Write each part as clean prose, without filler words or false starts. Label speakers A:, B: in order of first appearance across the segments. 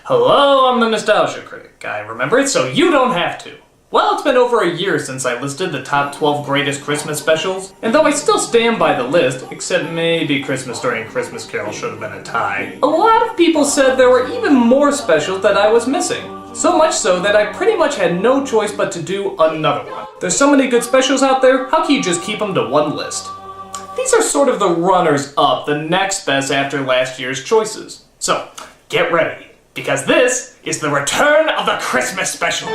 A: Hello, I'm the Nostalgia Critic. I remember it so you don't have to. Well, it's been over a year since I listed the top 12 greatest Christmas specials, and though I still stand by the list, except maybe Christmas Story and Christmas Carol should have been a tie, a lot of people said there were even more specials that I was missing. So much so that I pretty much had no choice but to do another one. There's so many good specials out there, how can you just keep them to one list? These are sort of the runners-up, the next best after last year's choices. So, get ready, because this is the return of the Christmas specials!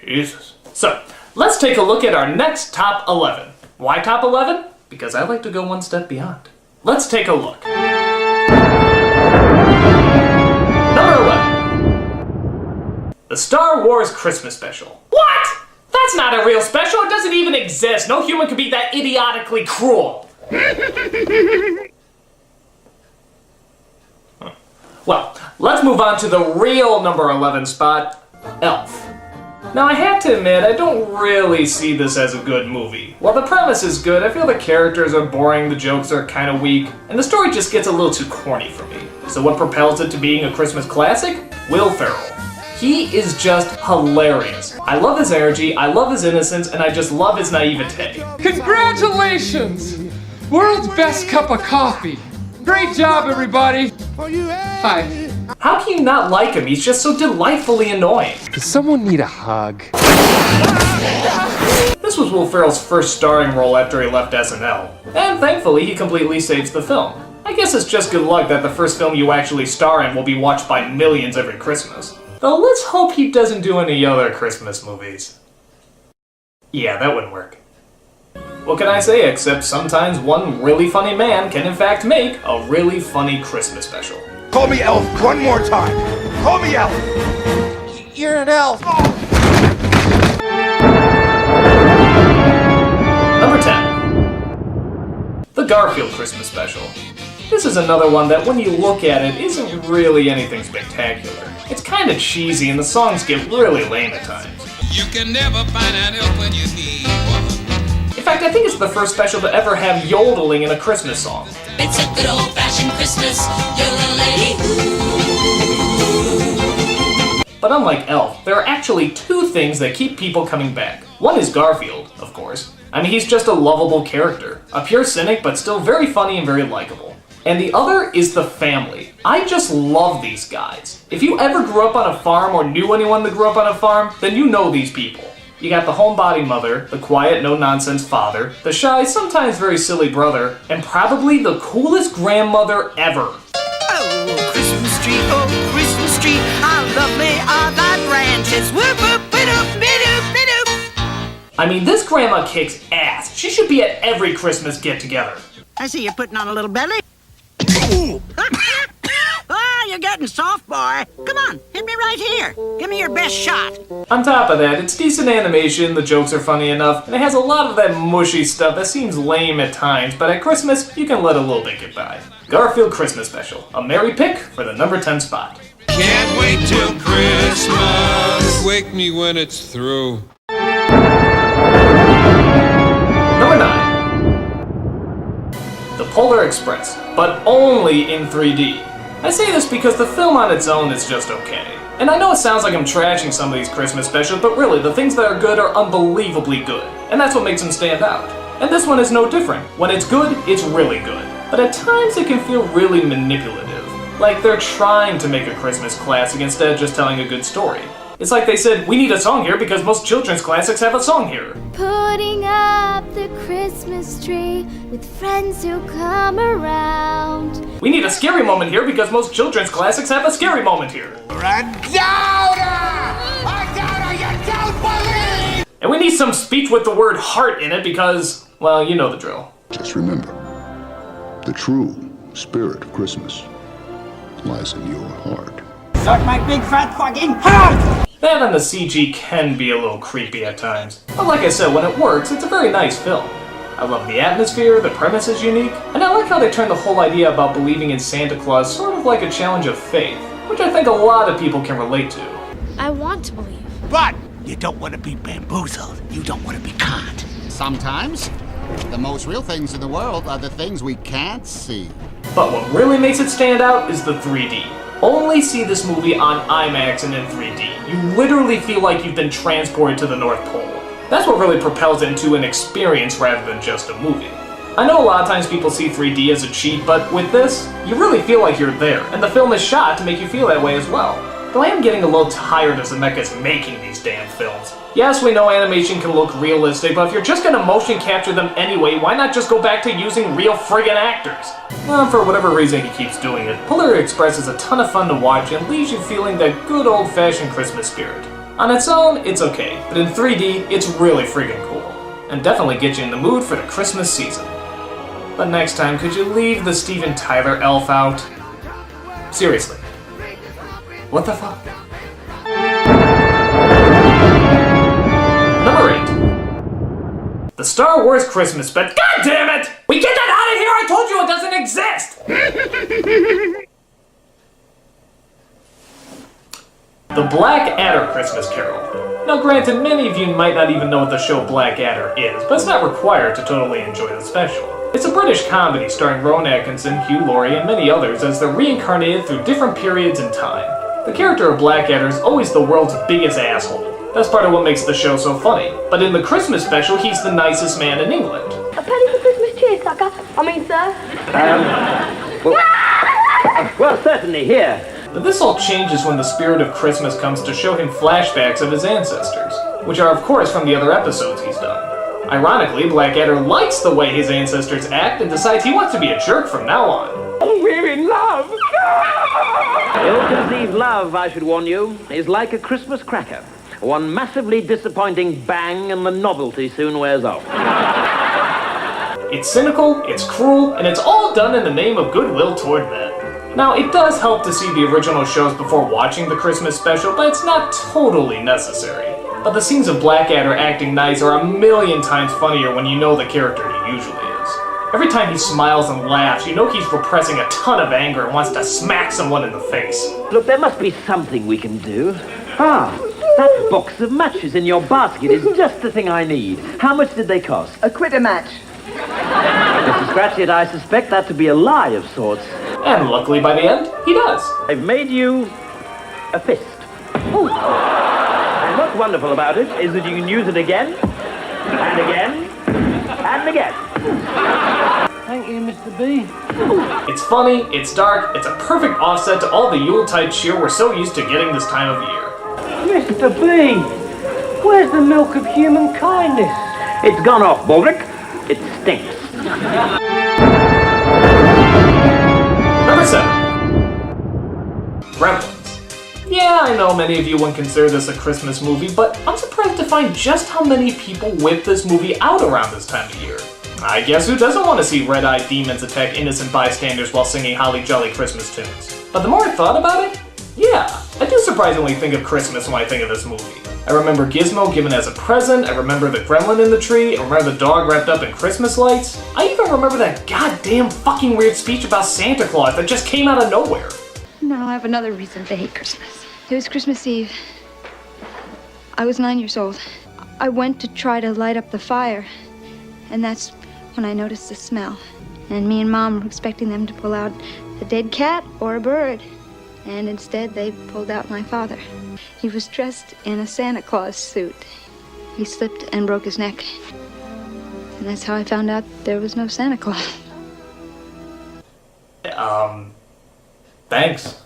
A: Jesus. So, let's take a look at our next top 11. Why top 11? Because I like to go one step beyond. Let's take a look. Number 11. The Star Wars Christmas Special. What? That's not a real special. It doesn't even exist. No human could be that idiotically cruel. Well, let's move on to the real number 11 spot, Elf. Now, I have to admit, I don't really see this as a good movie. While the premise is good, I feel the characters are boring, the jokes are kind of weak, and the story just gets a little too corny for me. So what propels it to being a Christmas classic? Will Ferrell. He is just hilarious. I love his energy, I love his innocence, and I just love his naivete.
B: Congratulations! World's best cup of coffee. Great job, everybody. Hi.
A: How can you not like him? He's just so delightfully annoying.
B: Does someone need a hug?
A: This was Will Ferrell's first starring role after he left SNL, and thankfully he completely saves the film. I guess it's just good luck that the first film you actually star in will be watched by millions every Christmas. Though let's hope he doesn't do any other Christmas movies. Yeah, that wouldn't work. What can I say except sometimes one really funny man can in fact make a really funny Christmas special.
C: Call me Elf one more time. Call me Elf.
D: You're an elf.
A: Number 10. The Garfield Christmas Special. This is another one that when you look at it isn't really anything spectacular. It's kind of cheesy and the songs get really lame at times.
E: You can never find an elf when you need one.
A: In fact, I think it's the first special to ever have yodeling in a Christmas song.
F: It's a good old-fashioned Christmas, yodeling.
A: But unlike Elf, there are actually two things that keep people coming back. One is Garfield, of course. I mean, he's just a lovable character. A pure cynic, but still very funny and very likable. And the other is the family. I just love these guys. If you ever grew up on a farm or knew anyone that grew up on a farm, then you know these people. You got the homebody mother, the quiet, no-nonsense father, the shy, sometimes very silly brother, and probably the coolest grandmother ever.
D: Oh, Christmas tree, how lovely are thy branches. Whoop, whoop, bidoop, bidoop, bidoop.
A: I mean, this grandma kicks ass. She should be at every Christmas get-together.
D: I see you're putting on a little belly. You're getting soft, boy. Come on, hit me right here. Give me your best shot.
A: On top of that, it's decent animation, the jokes are funny enough, and it has a lot of that mushy stuff that seems lame at times, but at Christmas, you can let a little bit get by. Garfield Christmas Special, a merry pick for the number 10 spot.
E: Can't wait till Christmas. Wake me when it's through.
A: Number 9. The Polar Express, but only in 3D. I say this because the film on its own is just okay. And I know it sounds like I'm trashing some of these Christmas specials, but really, the things that are good are unbelievably good. And that's what makes them stand out. And this one is no different. When it's good, it's really good. But at times it can feel really manipulative. Like they're trying to make a Christmas classic instead of just telling a good story. It's like they said, we need a song here because most children's classics have a song here.
G: Putting up the Christmas tree with friends who come around.
A: We need a scary moment here because most children's classics have a scary moment here.
C: You're a doubter! A doubter you don't believe!
A: And we need some speech with the word heart in it because, well, you know the drill.
H: Just remember, the true spirit of Christmas lies in your heart.
D: Suck my big fat fucking heart!
A: That and the CG can be a little creepy at times. But like I said, when it works, it's a very nice film. I love the atmosphere, the premise is unique, and I like how they turn the whole idea about believing in Santa Claus sort of like a challenge of faith, which I think a lot of people can relate to.
G: I want to believe.
C: But you don't want to be bamboozled. You don't want to be conned.
I: Sometimes, the most real things in the world are the things we can't see.
A: But what really makes it stand out is the 3D. Only see this movie on IMAX and in 3D. You literally feel like you've been transported to the North Pole. That's what really propels it into an experience rather than just a movie. I know a lot of times people see 3D as a cheat, but with this, you really feel like you're there, and the film is shot to make you feel that way as well. Though I am getting a little tired of Zemeckis making these damn films. Yes, we know animation can look realistic, but if you're just gonna motion capture them anyway, why not just go back to using real friggin' actors? Well, for whatever reason he keeps doing it, Polar Express is a ton of fun to watch and leaves you feeling that good old-fashioned Christmas spirit. On its own, it's okay, but in 3D, it's really friggin' cool. And definitely get you in the mood for the Christmas season. But next time, could you leave the Steven Tyler elf out? Seriously. What the fuck? Number 8. The Star Wars Christmas God damn it! We get that out of here! I told you it doesn't exist! The Black Adder Christmas Carol. Now granted, many of you might not even know what the show Black Adder is, but it's not required to totally enjoy the special. It's a British comedy starring Rowan Atkinson, Hugh Laurie, and many others as they're reincarnated through different periods in time. The character of Blackadder is always the world's biggest asshole. That's part of what makes the show so funny. But in the Christmas special, he's the nicest man in England.
J: A penny for Christmas cheer, sucker. Sir.
K: Well, certainly, here.
A: But this all changes when the spirit of Christmas comes to show him flashbacks of his ancestors, which are of course from the other episodes he's done. Ironically, Blackadder likes the way his ancestors act and decides he wants to be a jerk from now on.
K: We're in love! Ill-conceived love, I should warn you, is like a Christmas cracker. One massively disappointing bang and the novelty soon wears off.
A: It's cynical, it's cruel, and it's all done in the name of goodwill toward men. Now, it does help to see the original shows before watching the Christmas special, but it's not totally necessary. But the scenes of Blackadder acting nice are a million times funnier when you know the character he usually is. Every time he smiles and laughs, you know he's repressing a ton of anger and wants to smack someone in the face.
K: Look, there must be something we can do. That box of matches in your basket is just the thing I need. How much did they cost?
J: A quid a match.
K: Mr. Scratchit, I suspect that to be a lie of sorts.
A: And luckily by the end, he does.
K: I've made you a fist. Ooh. And what's wonderful about it is that you can use it again, and again, and again.
J: Thank you, Mr. B.
A: It's funny, it's dark, it's a perfect offset to all the Yuletide cheer we're so used to getting this time of year.
J: Mr. B, where's the milk of human kindness?
K: It's gone off, Baldric. It stinks.
A: Number 7. Gremlins. Yeah, I know many of you wouldn't consider this a Christmas movie, but I'm surprised to find just how many people whip this movie out around this time of year. I guess who doesn't want to see red-eyed demons attack innocent bystanders while singing Holly Jolly Christmas tunes? But the more I thought about it, yeah, I do surprisingly think of Christmas when I think of this movie. I remember Gizmo given as a present, I remember the gremlin in the tree, I remember the dog wrapped up in Christmas lights. I even remember that goddamn fucking weird speech about Santa Claus that just came out of nowhere.
L: Now I have another reason to hate Christmas. It was Christmas Eve. I was 9 years old. I went to try to light up the fire, and that's when I noticed the smell. And me and Mom were expecting them to pull out a dead cat or a bird. And instead, they pulled out my father. He was dressed in a Santa Claus suit. He slipped and broke his neck. And that's how I found out there was no Santa Claus.
A: Thanks.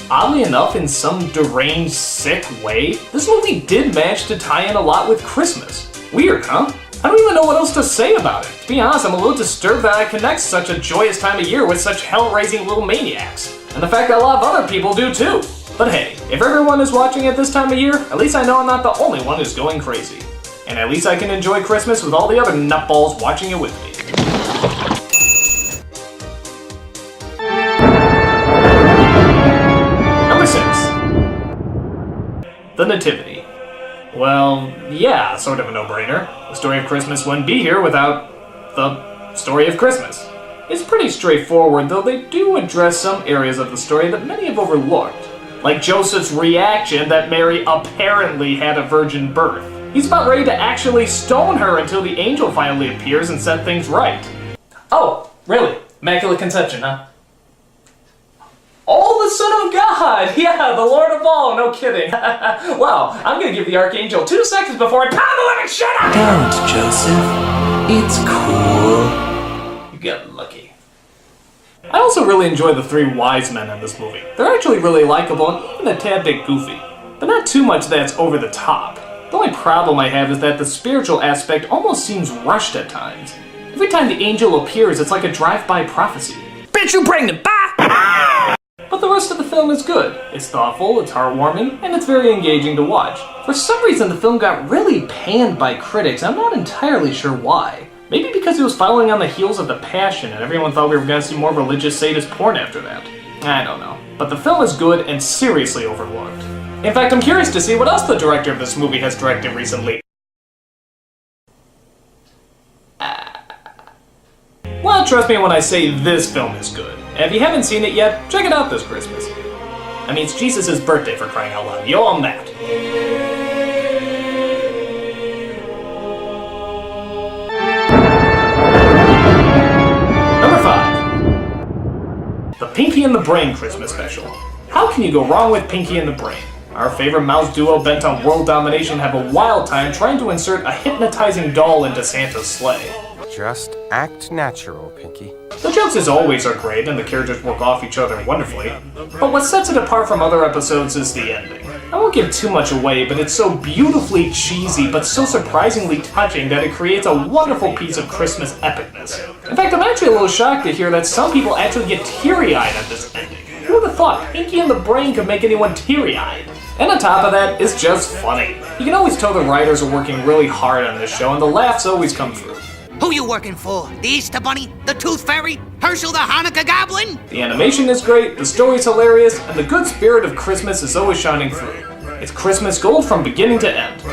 A: Oddly enough, in some deranged, sick way, this movie did manage to tie in a lot with Christmas. Weird, huh? I don't even know what else to say about it. To be honest, I'm a little disturbed that I connect such a joyous time of year with such hell-raising little maniacs. And the fact that a lot of other people do too. But hey, if everyone is watching at this time of year, at least I know I'm not the only one who's going crazy. And at least I can enjoy Christmas with all the other nutballs watching it with me. Number 6. The Nativity. Well, yeah, sort of a no-brainer. The story of Christmas wouldn't be here without the story of Christmas. It's pretty straightforward, though they do address some areas of the story that many have overlooked. Like Joseph's reaction that Mary apparently had a virgin birth. He's about ready to actually stone her until the angel finally appears and set things right. Oh, really? Immaculate Conception, huh? Oh, the Son of God! Yeah, the Lord of all, no kidding. Wow, I'm gonna give the Archangel 2 seconds before I pound the living shit out of
M: Don't, Joseph. It's cool.
A: you! You got lucky. I also really enjoy the 3 wise men in this movie. They're actually really likable and even a tad bit goofy. But not too much that's over the top. The only problem I have is that the spiritual aspect almost seems rushed at times. Every time the angel appears, it's like a drive-by prophecy.
D: Bitch, you pregnant, bye!
A: But the rest of the film is good. It's thoughtful, it's heartwarming, and it's very engaging to watch. For some reason, the film got really panned by critics. I'm not entirely sure why. Maybe because it was following on the heels of The Passion, and everyone thought we were going to see more religious sadist porn after that. I don't know. But the film is good and seriously overlooked. In fact, I'm curious to see what else the director of this movie has directed recently. Well, trust me when I say this film is good. And if you haven't seen it yet, check it out this Christmas. I mean, it's Jesus' birthday, for crying out loud. You own that. Number 5. The Pinky and the Brain Christmas Special. How can you go wrong with Pinky and the Brain? Our favorite mouse duo bent on world domination have a wild time trying to insert a hypnotizing doll into Santa's sleigh.
N: Just act natural, Pinky.
A: The jokes as always are great and the characters work off each other wonderfully, but what sets it apart from other episodes is the ending. I won't give too much away, but it's so beautifully cheesy but so surprisingly touching that it creates a wonderful piece of Christmas epicness. In fact, I'm actually a little shocked to hear that some people actually get teary-eyed at this ending. Who would have thought Pinky and the Brain could make anyone teary-eyed? And on top of that, it's just funny. You can always tell the writers are working really hard on this show and the laughs always come through.
D: Who you working for? The Easter Bunny? The Tooth Fairy? Herschel the Hanukkah Goblin?
A: The animation is great, the story's hilarious, and the good spirit of Christmas is always shining through. It's Christmas gold from beginning to end.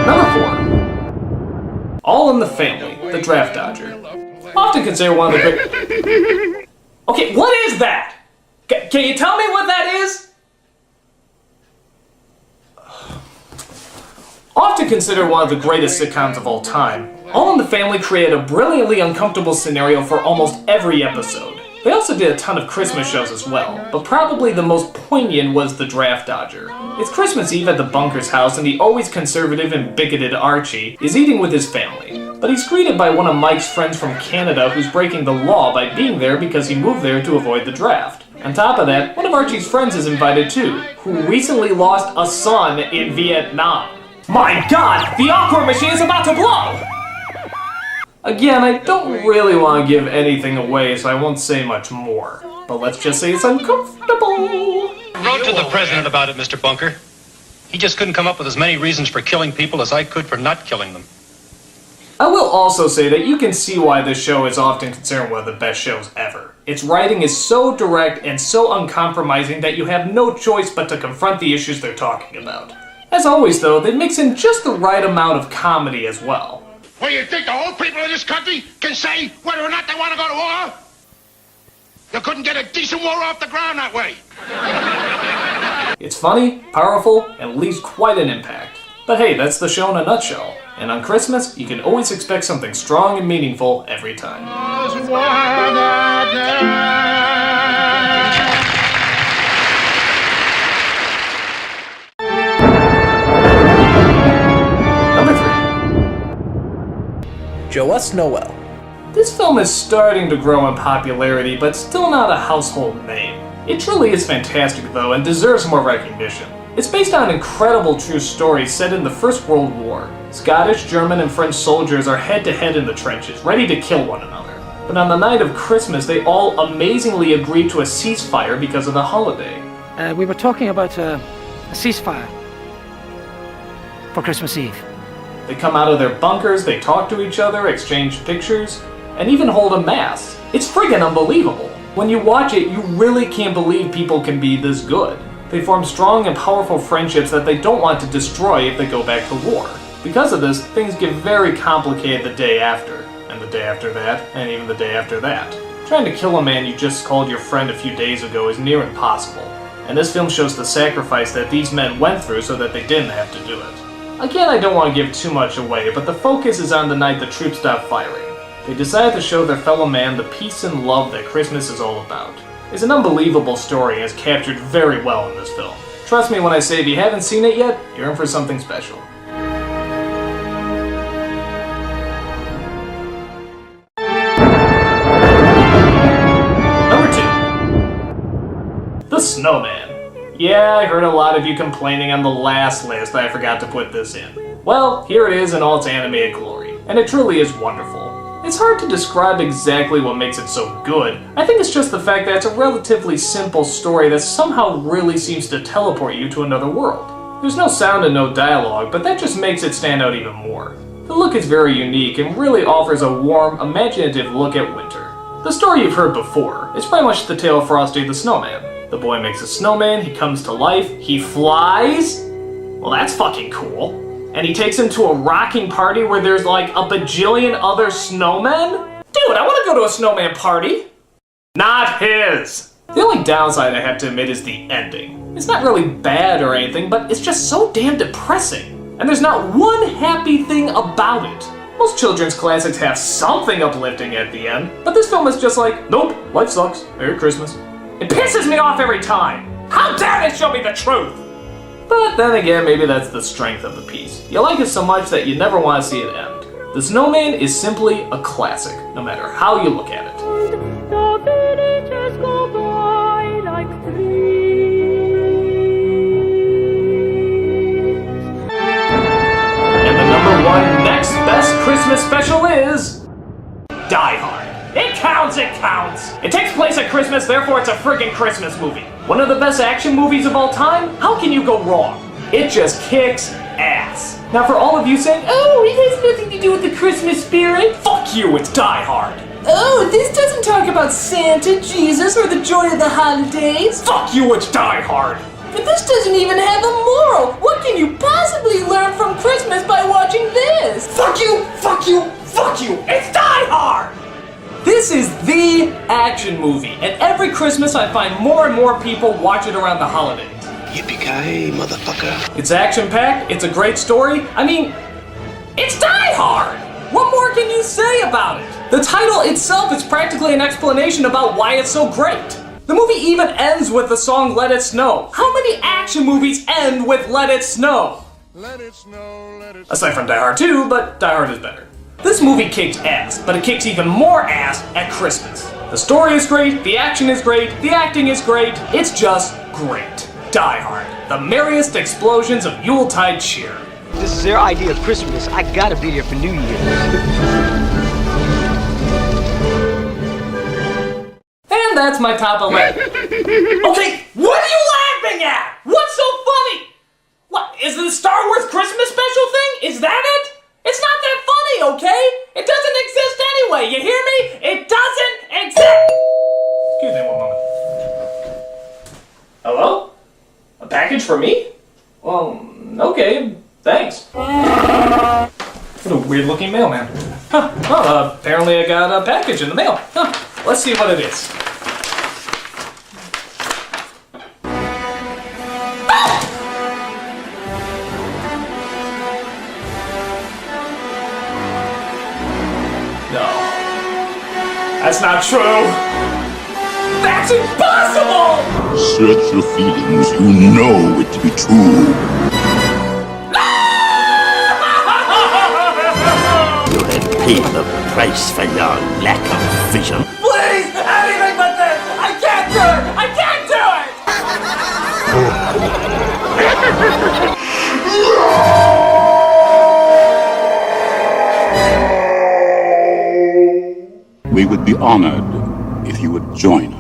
A: Number 4. All in the Family, the Draft Dodger. Often considered one of the great... Okay, what is that? Can you tell me what that is? Often considered one of the greatest sitcoms of all time, All in the Family created a brilliantly uncomfortable scenario for almost every episode. They also did a ton of Christmas shows as well, but probably the most poignant was The Draft Dodger. It's Christmas Eve at the Bunker's house and the always conservative and bigoted Archie is eating with his family. But he's greeted by one of Mike's friends from Canada who's breaking the law by being there because he moved there to avoid the draft. On top of that, one of Archie's friends is invited too, who recently lost a son in Vietnam. My God, the awkward machine is about to blow! Again, I don't really want to give anything away, so I won't say much more. But let's just say it's uncomfortable.
O: I wrote to the president about it, Mr. Bunker. He just couldn't come up with as many reasons for killing people as I could for not killing them.
A: I will also say that you can see why this show is often considered one of the best shows ever. Its writing is so direct and so uncompromising that you have no choice but to confront the issues they're talking about. As always though, they mix in just the right amount of comedy as well.
C: What do you think the whole people of this country can say whether or not they want to go to war? You couldn't get a decent war off the ground that way.
A: It's funny, powerful, and leaves quite an impact. But hey, that's the show in a nutshell. And on Christmas, you can always expect something strong and meaningful every time. Number 3. Joyeux Noel. This film is starting to grow in popularity, but still not a household name. It truly is fantastic though, and deserves more recognition. It's based on an incredible true story set in the First World War. Scottish, German, and French soldiers are head-to-head in the trenches, ready to kill one another. But on the night of Christmas, they all amazingly agreed to a ceasefire because of the holiday.
J: We were talking about a ceasefire for Christmas Eve.
A: They come out of their bunkers, they talk to each other, exchange pictures, and even hold a mass. It's friggin' unbelievable. When you watch it, you really can't believe people can be this good. They form strong and powerful friendships that they don't want to destroy if they go back to war. Because of this, things get very complicated the day after, and the day after that, and even the day after that. Trying to kill a man you just called your friend a few days ago is near impossible, and this film shows the sacrifice that these men went through so that they didn't have to do it. Again, I don't want to give too much away, but the focus is on the night the troops stopped firing. They decided to show their fellow man the peace and love that Christmas is all about. It's an unbelievable story and is captured very well in this film. Trust me when I say if you haven't seen it yet, you're in for something special. The Snowman. Yeah, I heard a lot of you complaining on the last list that I forgot to put this in. Well, here it is in all its animated glory, and it truly is wonderful. It's hard to describe exactly what makes it so good. I think it's just the fact that it's a relatively simple story that somehow really seems to teleport you to another world. There's no sound and no dialogue, but that just makes it stand out even more. The look is very unique and really offers a warm, imaginative look at winter. The story you've heard before is pretty much the tale of Frosty the Snowman. The boy makes a snowman, he comes to life, he flies. Well, that's fucking cool. And he takes him to a rocking party where there's like a bajillion other snowmen? Dude, I want to go to a snowman party. Not his. The only downside I have to admit is the ending. It's not really bad or anything, but it's just so damn depressing. And there's not one happy thing about it. Most children's classics have something uplifting at the end, but this film is just like, nope, life sucks, Merry Christmas. It pisses me off every time. How dare they show me the truth? But then again, maybe that's the strength of the piece. You like it so much that you never want to see it end. The Snowman is simply a classic, no matter how you look at it.
G: The villagers go by like
A: And the #1 next best Christmas special is Die Hard. It counts, it counts! It takes place at Christmas, therefore it's a friggin' Christmas movie. One of the best action movies of all time? How can you go wrong? It just kicks ass. Now for all of you saying, oh, it has nothing to do with the Christmas spirit, fuck you, it's Die Hard. Oh, this doesn't talk about Santa, Jesus, or the joy of the holidays. Fuck you, it's Die Hard. But this doesn't even have a moral. What can you possibly learn from Christmas by watching this? Fuck you, fuck you, fuck you, it's Die Hard! This is the action movie, and every Christmas I find more and more people watch it around the holidays.
C: Yippee-ki-yay, motherfucker.
A: It's action-packed, it's a great story. I mean, it's Die Hard! What more can you say about it? The title itself is practically an explanation about why it's so great. The movie even ends with the song Let It Snow. How many action movies end with Let It Snow?
C: Let it snow, let it
A: Aside from Die Hard 2, but Die Hard is better. This movie kicks ass, but it kicks even more ass at Christmas. The story is great, the action is great, the acting is great, it's just great. Die Hard, the merriest explosions of Yuletide cheer.
M: This is their idea of Christmas. I gotta be here for New Year's.
A: And that's my top 11. Okay, what are you laughing at? What's so funny? What, is it the Star Wars Christmas special thing? Is that it? It's not that funny, okay? It doesn't exist anyway, you hear me? It doesn't exist! Excuse me one moment. Hello? A package for me? Well, okay, thanks. What a weird looking mailman. Huh, well, apparently I got a package in the mail. Huh, let's see what it is. That's not true! That's impossible!
H: Search your feelings, you know it to be true.
C: You have paid the price for your lack of vision.
A: Please! Anything but this! I can't do it! I can't
H: We would be honored if you would join